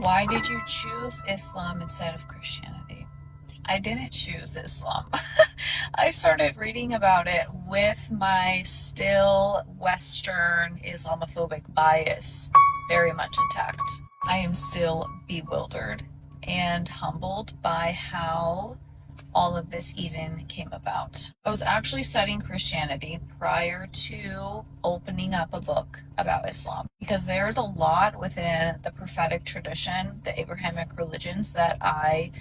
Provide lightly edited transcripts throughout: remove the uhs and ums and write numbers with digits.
Why did you choose Islam instead of Christianity? I didn't choose Islam. I started reading about it with my still Western Islamophobic bias very much intact. I am still bewildered and humbled by how all of this even came about. I was actually studying Christianity prior to opening up a book about Islam because there's a lot within the prophetic tradition, the Abrahamic religions, that I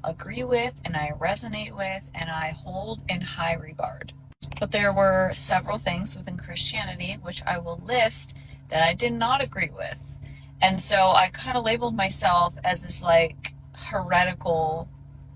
agree with and I resonate with and I hold in high regard. But there were several things within Christianity which I will list that I did not agree with. And so I kind of labeled myself as this like heretical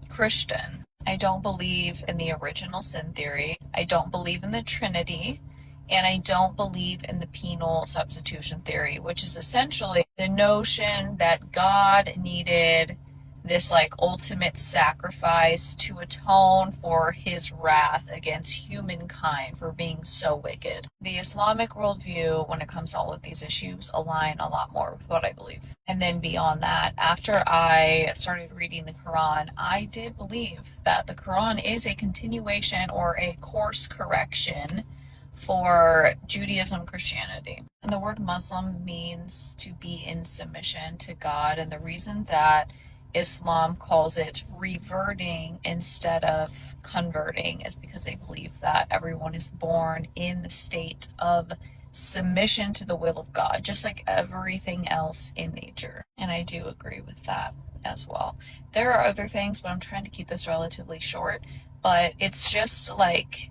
Christian. I don't believe in the original sin theory. I don't believe in the Trinity. And I don't believe in the penal substitution theory, which is essentially the notion that God needed this like ultimate sacrifice to atone for his wrath against humankind for being so wicked. The Islamic worldview, when it comes to all of these issues, align a lot more with what I believe. And then beyond that, after I started reading the Quran, I did believe that the Quran is a continuation or a course correction for Judaism, Christianity. And the word Muslim means to be in submission to God. And the reason that Islam calls it reverting instead of converting is because they believe that everyone is born in the state of submission to the will of God, just like everything else in nature. And I do agree with that as well. There are other things, but I'm trying to keep this relatively short, but it's just like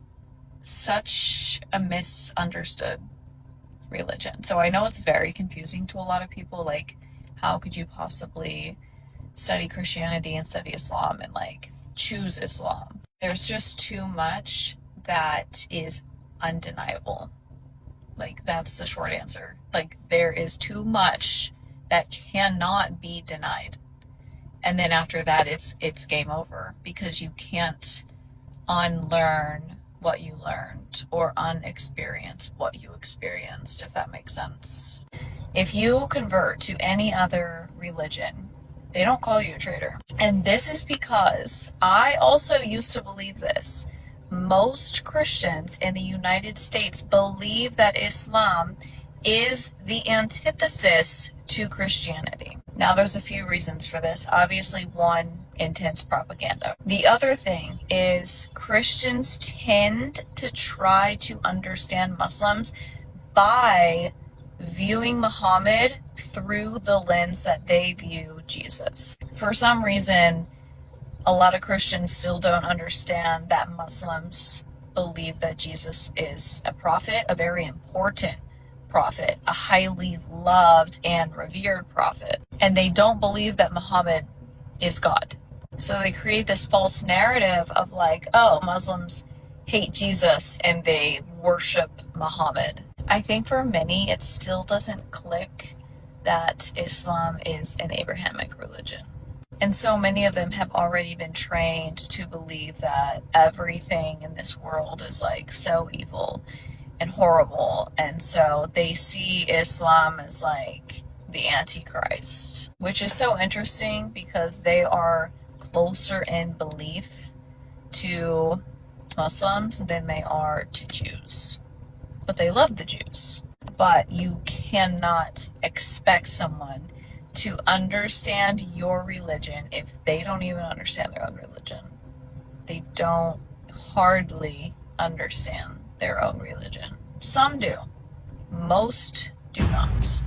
such a misunderstood religion. So I know it's very confusing to a lot of people, like how could you possibly study Christianity and study Islam and like choose Islam? There's just too much that is undeniable. Like that's the short answer. Like there is too much that cannot be denied. And then after that it's game over because you can't unlearn what you learned or unexperience what you experienced, if that makes sense. If you convert to any other religion, they don't call you a traitor. And this is because I also used to believe this. Most Christians in the United States believe that Islam is the antithesis to Christianity. Now, there's a few reasons for this. Obviously, one, intense propaganda. The other thing is Christians tend to try to understand Muslims by viewing Muhammad through the lens that they view Jesus. For some reason, a lot of Christians still don't understand that Muslims believe that Jesus is a prophet, a very important prophet, a highly loved and revered prophet. And they don't believe that Muhammad is God. So they create this false narrative of like, oh, Muslims hate Jesus and they worship Muhammad. I think for many, it still doesn't click that Islam is an Abrahamic religion. And so many of them have already been trained to believe that everything in this world is like so evil and horrible. And so they see Islam as like the Antichrist, which is so interesting because they are closer in belief to Muslims than they are to Jews. But they love the Jews. But you cannot expect someone to understand your religion if they don't even understand their own religion. They don't hardly understand their own religion. Some do. Most do not.